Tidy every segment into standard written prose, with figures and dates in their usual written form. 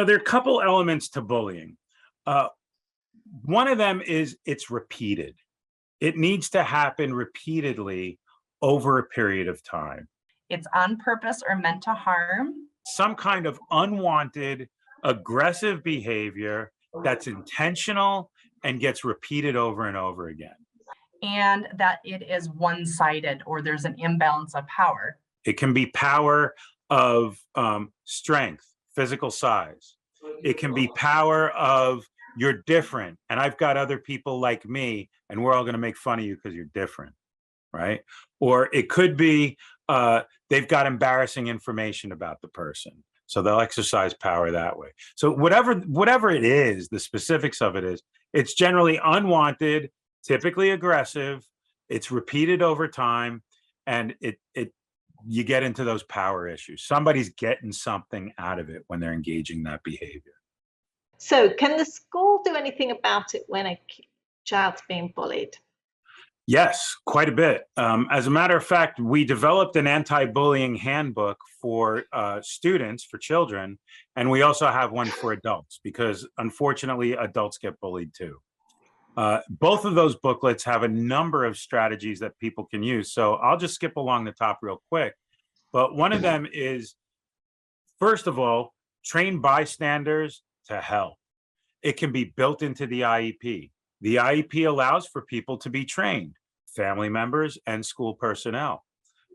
There are a couple elements to bullying. Uh, One of them is it's repeated. It needs to happen repeatedly over a period of time. It's on purpose or meant to harm. Some kind of unwanted, aggressive behavior that's intentional and gets repeated over and over again. And that it is one-sided or there's an imbalance of power. It can be power of strength, physical size. It can be power of you're different and I've got other people like me and we're all going to make fun of you because you're different, right? Or it could be they've got embarrassing information about the person, so they'll exercise power that way. So whatever it is, the specifics of it is, it's generally unwanted, typically aggressive, it's repeated over time, and you get into those power issues. Somebody's getting something out of it when they're engaging that behavior. So can the school do anything about it when a child's being bullied? Yes, quite a bit. As a matter of fact, we developed an anti-bullying handbook for students, for children, and we also have one for adults because unfortunately adults get bullied too. Both of those booklets have a number of strategies that people can use. So I'll just skip along the top real quick. But one of them is, first of all, train bystanders to help. It can be built into the IEP. The IEP allows for people to be trained, family members and school personnel.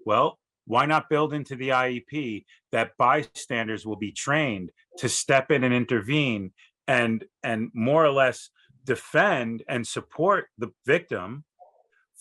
Well, why not build into the IEP that bystanders will be trained to step in and intervene and more or less defend and support the victim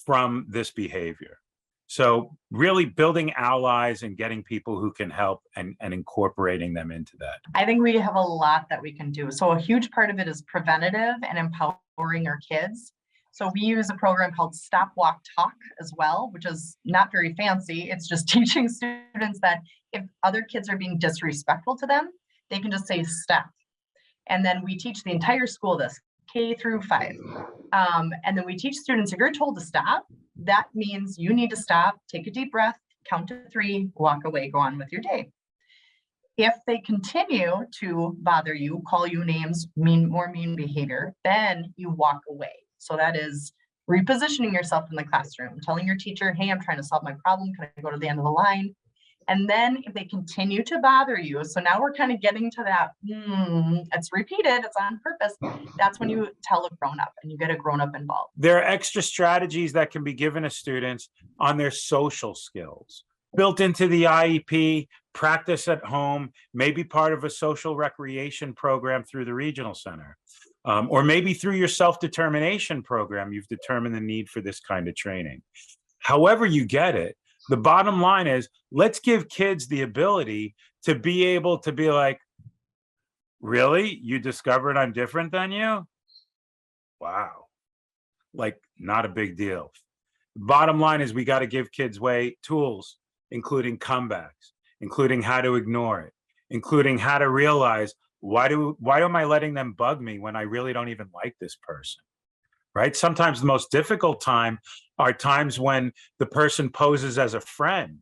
from this behavior? So really building allies and getting people who can help and incorporating them into that. I think we have a lot that we can do. So a huge part of it is preventative and empowering our kids. So we use a program called Stop, Walk, Talk as well, which is not very fancy. It's just teaching students that if other kids are being disrespectful to them, they can just say stop. And then we teach the entire school this, K through 5. And then we teach students, if you're told to stop, that means you need to stop, take a deep breath, count to 3, walk away, go on with your day. If they continue to bother you, call you names, more mean behavior, then you walk away. So that is repositioning yourself in the classroom, telling your teacher, hey, I'm trying to solve my problem. Can I go to the end of the line? And then if they continue to bother you, so now we're kind of getting to that, it's repeated, it's on purpose. That's when you tell a grown-up and you get a grown-up involved. There are extra strategies that can be given to students on their social skills. Built into the IEP, practice at home, maybe part of a social recreation program through the regional center. Or maybe through your self-determination program, you've determined the need for this kind of training. However you get it, the bottom line is, let's give kids the ability to be able to be like, really? You discovered I'm different than you? Wow. Like, not a big deal. Bottom line is we got to give kids tools, including comebacks, including how to ignore it, including how to realize, why am I letting them bug me when I really don't even like this person? Right? Sometimes the most difficult time are times when the person poses as a friend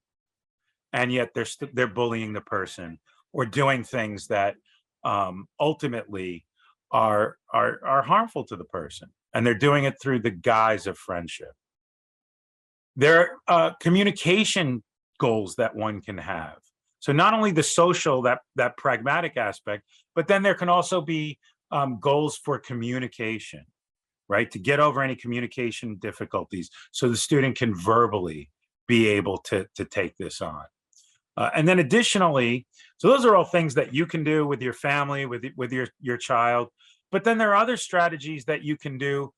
and yet they're bullying the person or doing things that ultimately are harmful to the person, and they're doing it through the guise of friendship. There are communication goals that one can have. So not only the social, that pragmatic aspect, but then there can also be goals for communication, right? To get over any communication difficulties so the student can verbally be able to take this on. And then additionally, so those are all things that you can do with your family, with your child. But then there are other strategies that you can do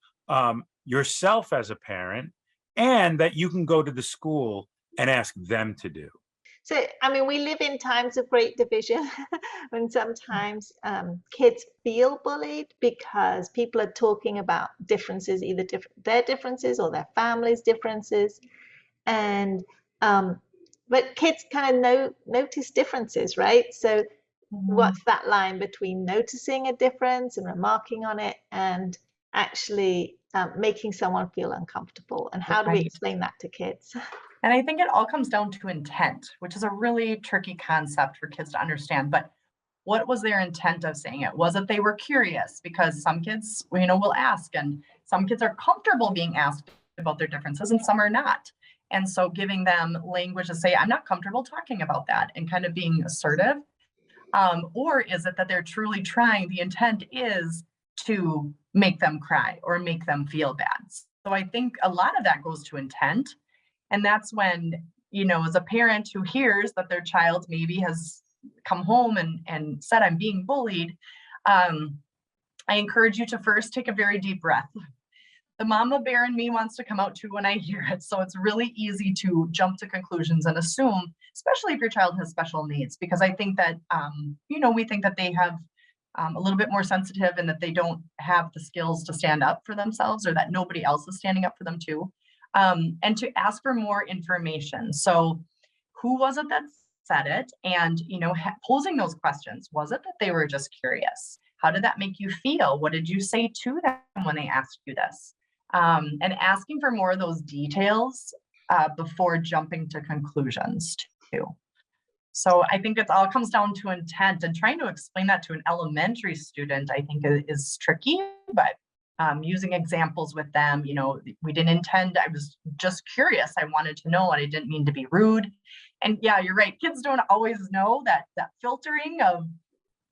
yourself as a parent, and that you can go to the school and ask them to do. So, I mean, we live in times of great division when sometimes kids feel bullied because people are talking about differences, either their differences or their family's differences. And, but kids kind of notice differences, right? So what's that line between noticing a difference and remarking on it and actually making someone feel uncomfortable? And how do we explain that to kids? And I think it all comes down to intent, which is a really tricky concept for kids to understand. But What was their intent of saying it? Was it they were curious? Because some kids, will ask, and some kids are comfortable being asked about their differences and some are not. And so giving them language to say, I'm not comfortable talking about that, and kind of being assertive. Or is it that they're truly trying, the intent is to make them cry or make them feel bad? So I think a lot of that goes to intent. And that's when, as a parent who hears that their child maybe has come home and said, I'm being bullied, I encourage you to first take a very deep breath. The mama bear in me wants to come out too when I hear it. So it's really easy to jump to conclusions and assume, especially if your child has special needs, because I think that, we think that they have a little bit more sensitive and that they don't have the skills to stand up for themselves, or that nobody else is standing up for them too. And to ask for more information. So who was it that said it? And, posing those questions. Was it that they were just curious? How did that make you feel? What did you say to them when they asked you this? And asking for more of those details before jumping to conclusions too. So I think it all comes down to intent, and trying to explain that to an elementary student, I think is tricky, but using examples with them, we didn't intend, I was just curious. I wanted to know, and I didn't mean to be rude. And yeah, you're right. Kids don't always know that filtering of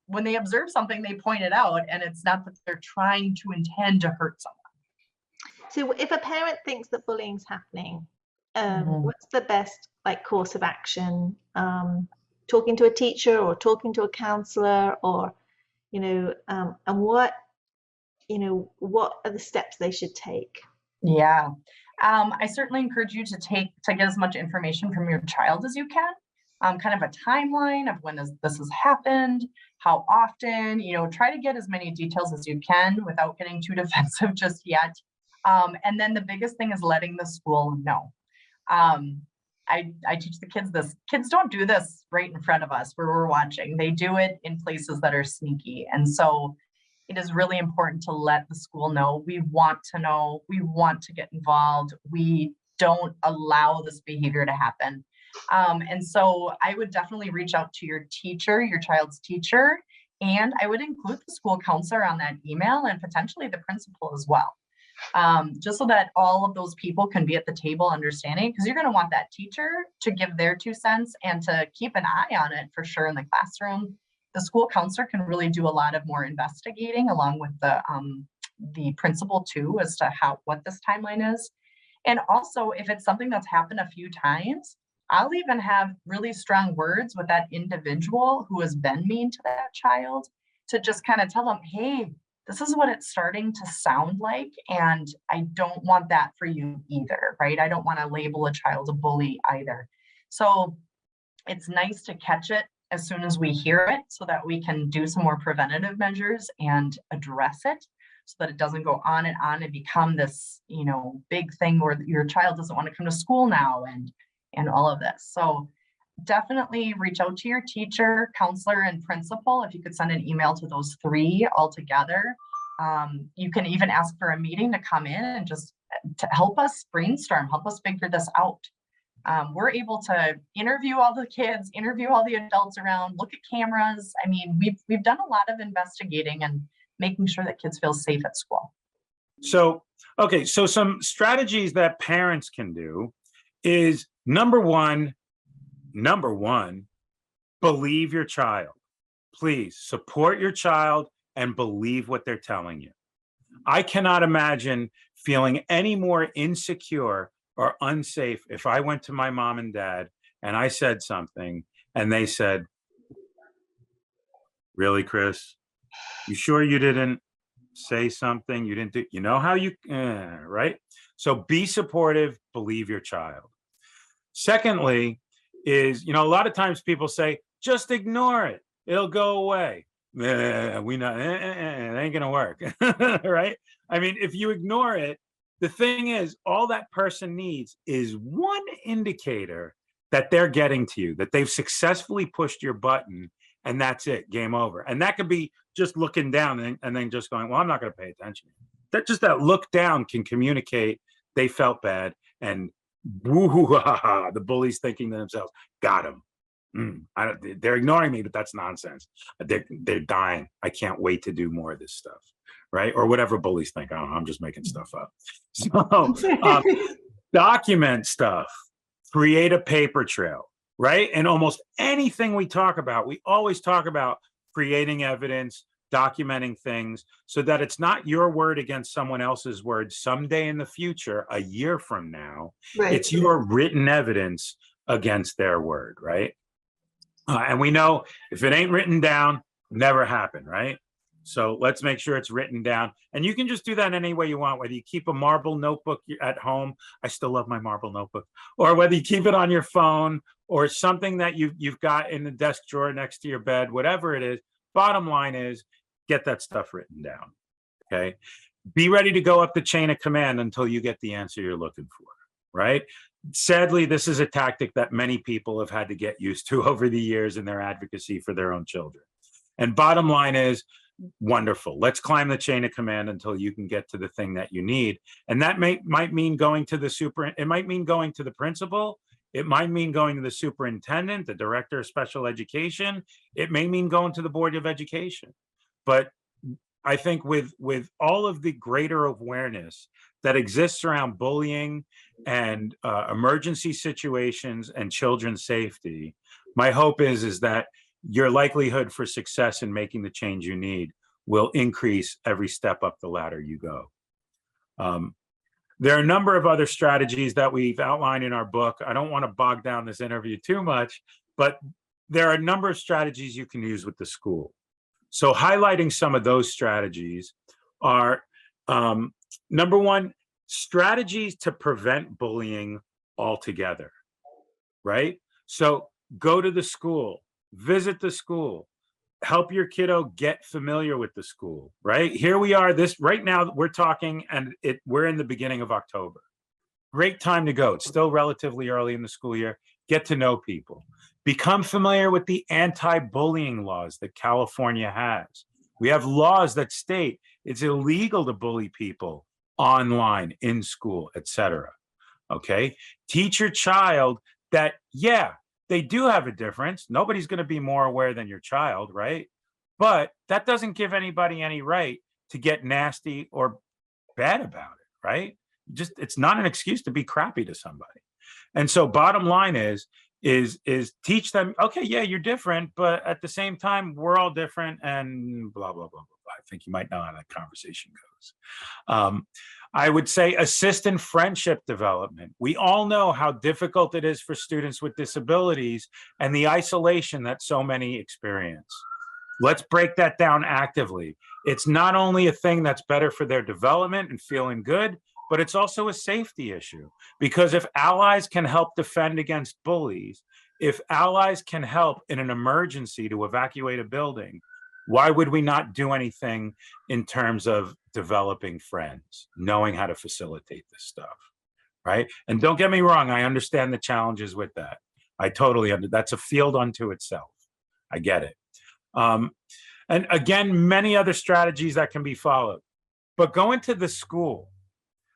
when they observe something, they point it out, and it's not that they're trying to intend to hurt someone. So if a parent thinks that bullying's happening, what's the best course of action? Talking to a teacher or talking to a counselor, or and what are the steps they should take? Yeah, I certainly encourage you to get as much information from your child as you can. Kind of a timeline of when this has happened, how often, try to get as many details as you can without getting too defensive just yet. And then the biggest thing is letting the school know. I teach the kids this. Kids don't do this right in front of us where we're watching. They do it in places that are sneaky. And so it is really important to let the school know. We want to know. We want to get involved. We don't allow this behavior to happen. And so I would definitely reach out to your teacher, your child's teacher, and I would include the school counselor on that email, and potentially the principal as well. Just so that all of those people can be at the table understanding, because you're going to want that teacher to give their 2 cents and to keep an eye on it for sure in the classroom. The school counselor can really do a lot of more investigating along with the principal too, as to what this timeline is. And also, if it's something that's happened a few times, I'll even have really strong words with that individual who has been mean to that child, to just kind of tell them, hey, this is what it's starting to sound like, and I don't want that for you either, right? I don't want to label a child a bully either. So it's nice to catch it as soon as we hear it, so that we can do some more preventative measures and address it, so that it doesn't go on and become this, big thing where your child doesn't want to come to school now and all of this. So definitely reach out to your teacher, counselor, and principal. If you could send an email to those 3 all together. You can even ask for a meeting to come in and just to help us brainstorm, help us figure this out. We're able to interview all the kids, interview all the adults around, look at cameras. I mean, we've done a lot of investigating and making sure that kids feel safe at school. So, okay, so some strategies that parents can do is number one, believe your child. Please support your child and believe what they're telling you. I cannot imagine feeling any more insecure or unsafe if I went to my mom and dad and I said something and they said, really, Chris? You sure you didn't say something? You didn't do, how you, right? So be supportive, believe your child. Secondly, is, a lot of times people say, just ignore it. It'll go away. We know it ain't going to work. Right? I mean, if you ignore it, the thing is, all that person needs is one indicator that they're getting to you, that they've successfully pushed your button, and that's it, game over. And that could be just looking down and then just going, well, I'm not going to pay attention. That look down can communicate they felt bad, and woo-hoo-ha-ha, the bully's thinking to themselves, got him. They're ignoring me, but that's nonsense. They're dying. I can't wait to do more of this stuff, right? Or whatever bullies think. I don't know, I'm just making stuff up. So document stuff, create a paper trail, right? And almost anything we talk about, we always talk about creating evidence, documenting things so that it's not your word against someone else's word someday in the future, a year from now. Right. It's your written evidence against their word, right? And we know if it ain't written down, never happened, right? So let's make sure it's written down. And you can just do that any way you want, whether you keep a marble notebook at home. I still love my marble notebook. Or whether you keep it on your phone or something that you've got in the desk drawer next to your bed, whatever it is. Bottom line is, get that stuff written down, okay? Be ready to go up the chain of command until you get the answer you're looking for, right? Sadly, this is a tactic that many people have had to get used to over the years in their advocacy for their own children. And bottom line is, wonderful. Let's climb the chain of command until you can get to the thing that you need. And that might mean going to it might mean going to the principal. It might mean going to the superintendent, the director of special education. It may mean going to the Board of Education. But I think with all of the greater awareness that exists around bullying and emergency situations and children's safety, my hope is that your likelihood for success in making the change you need will increase every step up the ladder you go. There are a number of other strategies that we've outlined in our book. I don't want to bog down this interview too much, but there are a number of strategies you can use with the school. So highlighting some of those strategies are, number one, strategies to prevent bullying altogether, right? So go to the school, visit the school, help your kiddo get familiar with the school, right? Here we are, right now we're talking and we're in the beginning of October. Great time to go. It's still relatively early in the school year. Get to know people. Become familiar with the anti-bullying laws that California has. We have laws that state it's illegal to bully people online, in school, etc. Okay? Teach your child that, yeah, they do have a difference. Nobody's going to be more aware than your child, right? But that doesn't give anybody any right to get nasty or bad about it, right? It's not an excuse to be crappy to somebody. And so bottom line is teach them, okay, yeah, you're different, but at the same time, we're all different and blah, blah, blah, blah, blah. I think you might know how that conversation goes. I would say assist in friendship development. We all know how difficult it is for students with disabilities and the isolation that so many experience. Let's break that down actively. It's not only a thing that's better for their development and feeling good, but it's also a safety issue, because if allies can help defend against bullies, if allies can help in an emergency to evacuate a building, why would we not do anything in terms of developing friends, knowing how to facilitate this stuff, right? And don't get me wrong, I understand the challenges with that. I totally understand. That's a field unto itself. I get it. And again, many other strategies that can be followed, but go into the school.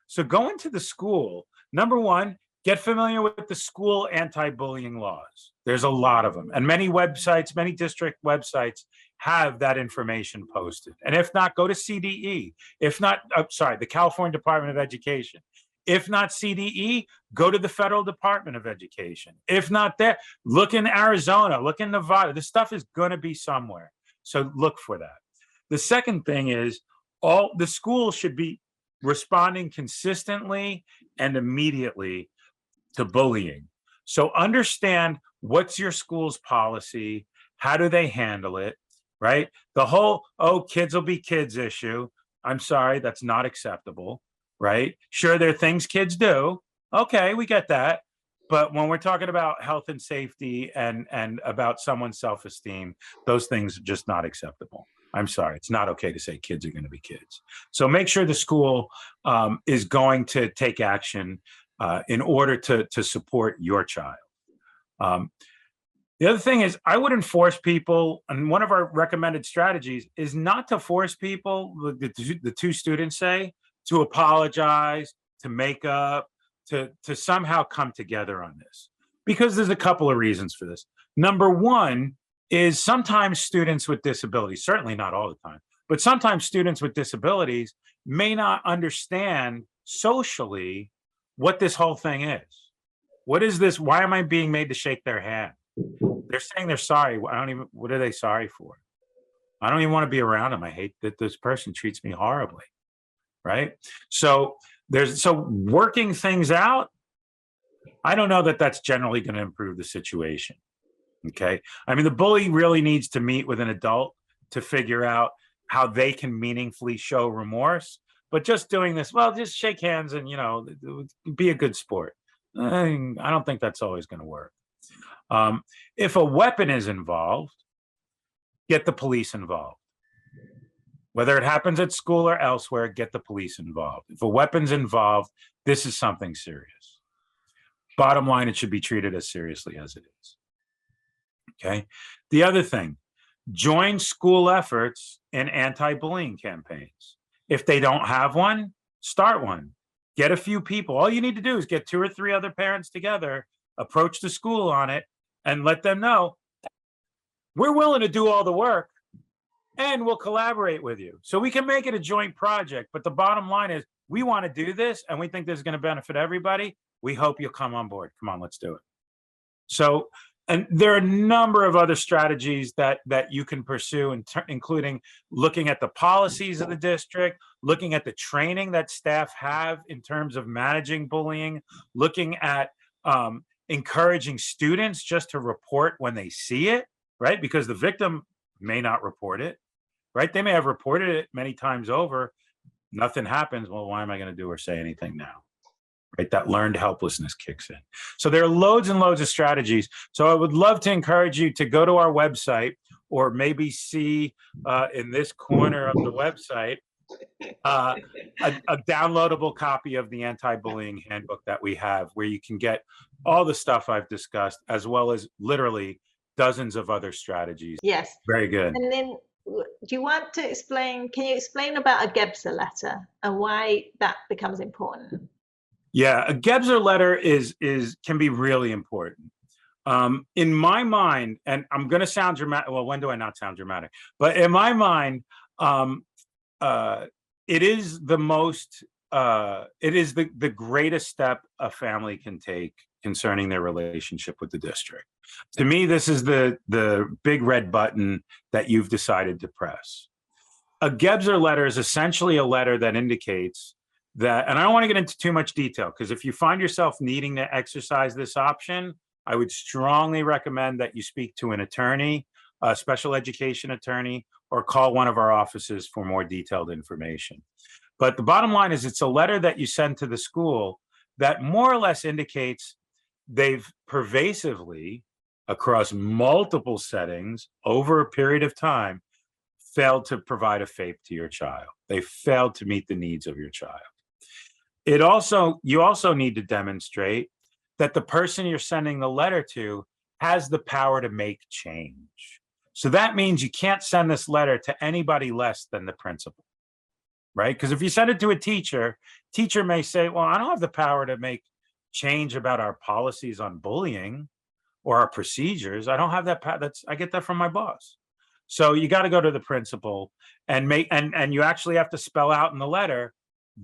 So go into the school, number one, get familiar with the school anti-bullying laws. There's a lot of them. And many websites, many district websites have that information posted. And if not, go to CDE. If not, the California Department of Education. If not CDE, go to the Federal Department of Education. If not there, look in Arizona, look in Nevada. This stuff is going to be somewhere. So look for that. The second thing is all the schools should be responding consistently and immediately to bullying. So understand what's your school's policy, how do they handle it, right? The whole, oh, kids will be kids issue. I'm sorry, that's not acceptable, right? Sure, there are things kids do. Okay, we get that. But when we're talking about health and safety and about someone's self-esteem, those things are just not acceptable. I'm sorry, it's not okay to say kids are going to be kids. So make sure the school is going to take action in order to support your child. The other thing is I would enforce people, and one of our recommended strategies is not to force people, the two students say, to apologize, to make up, to somehow come together on this. Because there's a couple of reasons for this. Number one is sometimes students with disabilities, certainly not all the time, but sometimes students with disabilities may not understand socially what this whole thing is. What is this? Why am I being made to shake their hand? They're saying they're sorry. What are they sorry for? I don't even want to be around them. I hate that this person treats me horribly. Right? So working things out, I don't know that that's generally going to improve the situation. Okay. I mean, the bully really needs to meet with an adult to figure out how they can meaningfully show remorse. But just doing this, well, just shake hands and, be a good sport. I don't think that's always going to work. If a weapon is involved, get the police involved. Whether it happens at school or elsewhere, get the police involved. If a weapon's involved, this is something serious. Bottom line, it should be treated as seriously as it is. Okay. The other thing, join school efforts in anti-bullying campaigns. If they don't have one, start one. Get a few people. All you need to do is get 2 or 3 other parents together, approach the school on it, and let them know, we're willing to do all the work and we'll collaborate with you. So we can make it a joint project. But the bottom line is, we want to do this and we think this is going to benefit everybody. We hope you'll come on board. Come on, let's do it. So, and there are a number of other strategies that you can pursue, including looking at the policies of the district, looking at the training that staff have in terms of managing bullying, looking at encouraging students just to report when they see it, right? Because the victim may not report it, right? They may have reported it many times over. Nothing happens. Well, why am I going to do or say anything now? Right? That learned helplessness kicks in. So there are loads and loads of strategies. So I would love to encourage you to go to our website, or maybe see in this corner of the website a downloadable copy of the anti-bullying handbook that we have, where you can get all the stuff I've discussed, as well as literally dozens of other strategies. Yes. Very good. And then, do you want to explain, can you explain about a Gebser letter and why that becomes important? Yeah, a Gebser letter can be really important. In my mind, and I'm going to sound dramatic. Well, when do I not sound dramatic? But in my mind, it is the most, it is the greatest step a family can take concerning their relationship with the district. To me, this is the big red button that you've decided to press. A Gebser letter is essentially a letter that indicates that, and I don't want to get into too much detail, because if you find yourself needing to exercise this option, I would strongly recommend that you speak to an attorney, a special education attorney, or call one of our offices for more detailed information. But the bottom line is, it's a letter that you send to the school that more or less indicates they've pervasively, across multiple settings over a period of time, failed to provide a FAPE to your child. They failed to meet the needs of your child. You also need to demonstrate that the person you're sending the letter to has the power to make change. So that means you can't send this letter to anybody less than the principal, right? Because if you send it to a teacher may say, well, I don't have the power to make change about our policies on bullying or our procedures. I don't have that power. I get that from my boss. So you got to go to the principal and you actually have to spell out in the letter,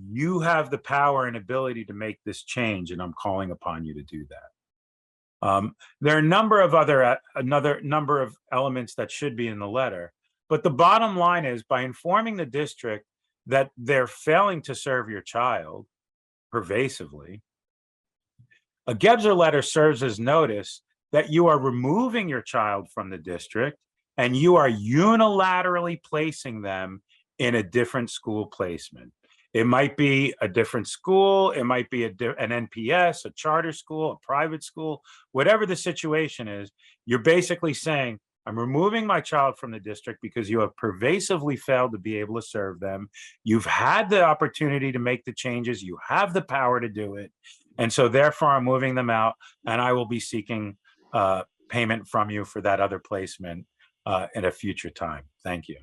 you have the power and ability to make this change, and I'm calling upon you to do that. There are another number of elements that should be in the letter, but the bottom line is, by informing the district that they're failing to serve your child pervasively, a Gebser letter serves as notice that you are removing your child from the district and you are unilaterally placing them in a different school placement. It might be a different school, it might be an NPS, a charter school, a private school, whatever the situation is. You're basically saying, I'm removing my child from the district because you have pervasively failed to be able to serve them. You've had the opportunity to make the changes. You have the power to do it. And so therefore I'm moving them out, and I will be seeking payment from you for that other placement at a future time. Thank you.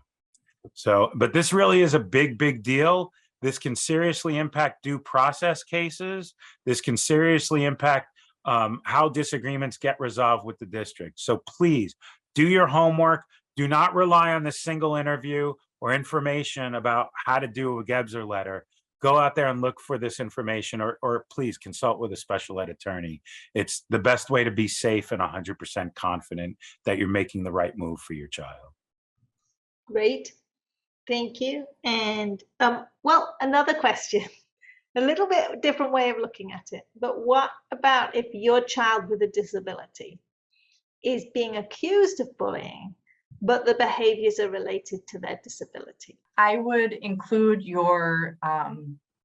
So, but this really is a big, big deal. This can seriously impact due process cases. This can seriously impact how disagreements get resolved with the district. So please do your homework. Do not rely on the single interview or information about how to do a Gebser letter. Go out there and look for this information, or please consult with a special ed attorney. It's the best way to be safe and 100% confident that you're making the right move for your child. Great. Thank you. And well, another question, a little bit different way of looking at it, but what about if your child with a disability is being accused of bullying, but the behaviors are related to their disability? I would include your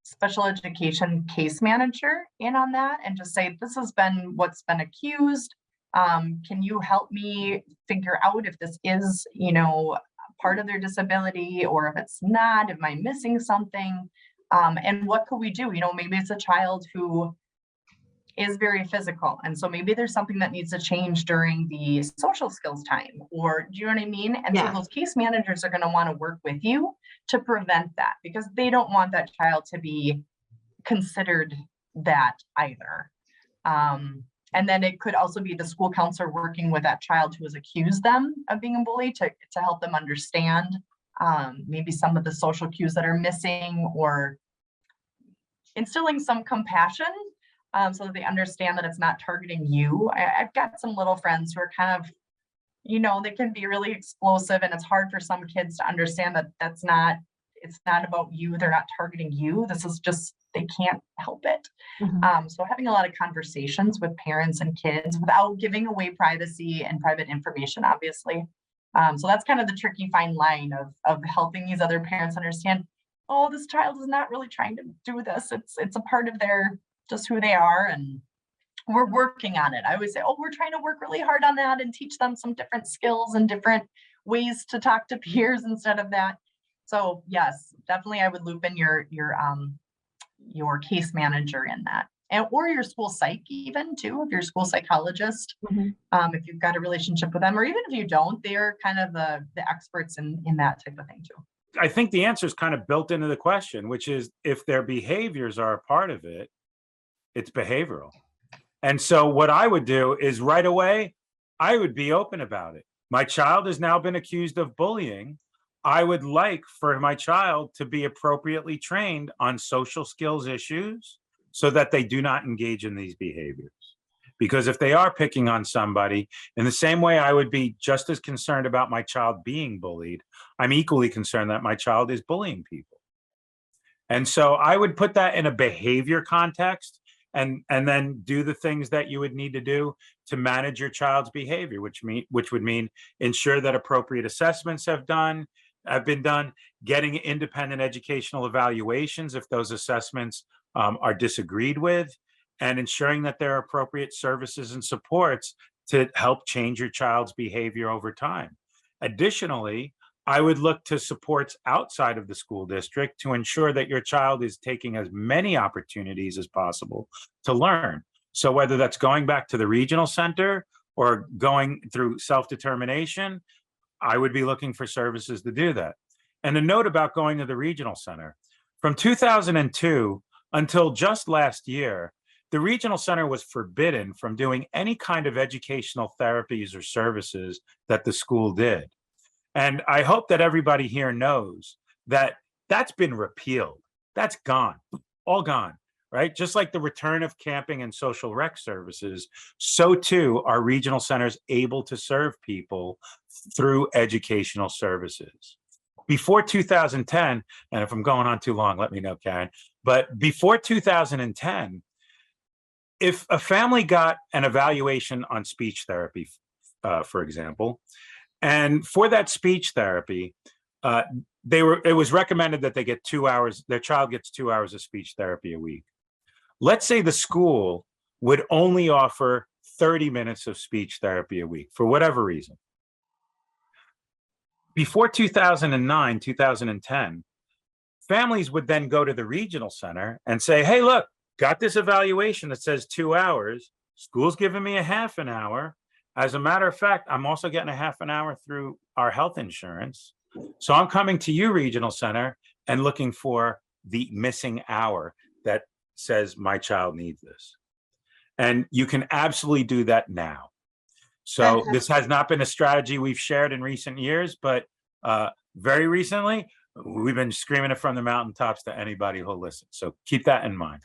special education case manager in on that and just say, this has been what's been accused. Can you help me figure out if this is, you know, part of their disability, or if it's not, am I missing something? And what could we do? You know, maybe it's a child who is very physical, and so maybe there's something that needs to change during the social skills time, or do you know what I mean? And so those case managers are going to want to work with you to prevent that, because they don't want that child to be considered that either. And then it could also be the school counselor working with that child who has accused them of being a bully to help them understand maybe some of the social cues that are missing, or instilling some compassion so that they understand that it's not targeting you. I've got some little friends who are kind of, you know, they can be really explosive, and it's hard for some kids to understand that it's not about you. They're not targeting you. This is just, they can't help it. So having a lot of conversations with parents and kids without giving away privacy and private information, obviously. So that's kind of the tricky fine line of helping these other parents understand, oh, this child is not really trying to do this. It's a part of their, just who they are, and we're working on it. I always say, oh, we're trying to work really hard on that and teach them some different skills and different ways to talk to peers instead of that. So yes, definitely I would loop in your case manager in that, and or your school psych even too, if you're a school psychologist, if you've got a relationship with them, or even if you don't, they're kind of the experts in that type of thing too. I think the answer is kind of built into the question, which is if their behaviors are a part of it, it's behavioral. And so what I would do is right away, I would be open about it. My child has now been accused of bullying. I would like for my child to be appropriately trained on social skills issues so that they do not engage in these behaviors. Because if they are picking on somebody, in the same way I would be just as concerned about my child being bullied, I'm equally concerned that my child is bullying people. And so I would put that in a behavior context, and then do the things that you would need to do to manage your child's behavior, which would mean ensure that appropriate assessments have been done, getting independent educational evaluations if those assessments are disagreed with, and ensuring that there are appropriate services and supports to help change your child's behavior over time. Additionally, I would look to supports outside of the school district to ensure that your child is taking as many opportunities as possible to learn. So whether that's going back to the regional center or going through self-determination, I would be looking for services to do that. And a note about going to the regional center. From 2002 until just last year, the regional center was forbidden from doing any kind of educational therapies or services that the school did. And I hope that everybody here knows that that's been repealed. That's gone, all gone, right? Just like the return of camping and social rec services, so too are regional centers able to serve people through educational services. Before 2010, and if I'm going on too long, let me know, Karen, but before 2010, if a family got an evaluation on speech therapy, for example, and for that speech therapy, it was recommended that they get 2 hours, their child gets 2 hours of speech therapy a week. Let's say the school would only offer 30 minutes of speech therapy a week for whatever reason. Before 2009, 2010, families would then go to the regional center and say, hey, look, got this evaluation that says 2 hours. School's giving me a half an hour. As a matter of fact, I'm also getting a half an hour through our health insurance. So I'm coming to you, regional center, and looking for the missing hour that says my child needs this. And you can absolutely do that now. So this has not been a strategy we've shared in recent years, but very recently, we've been screaming it from the mountaintops to anybody who'll listen. So keep that in mind.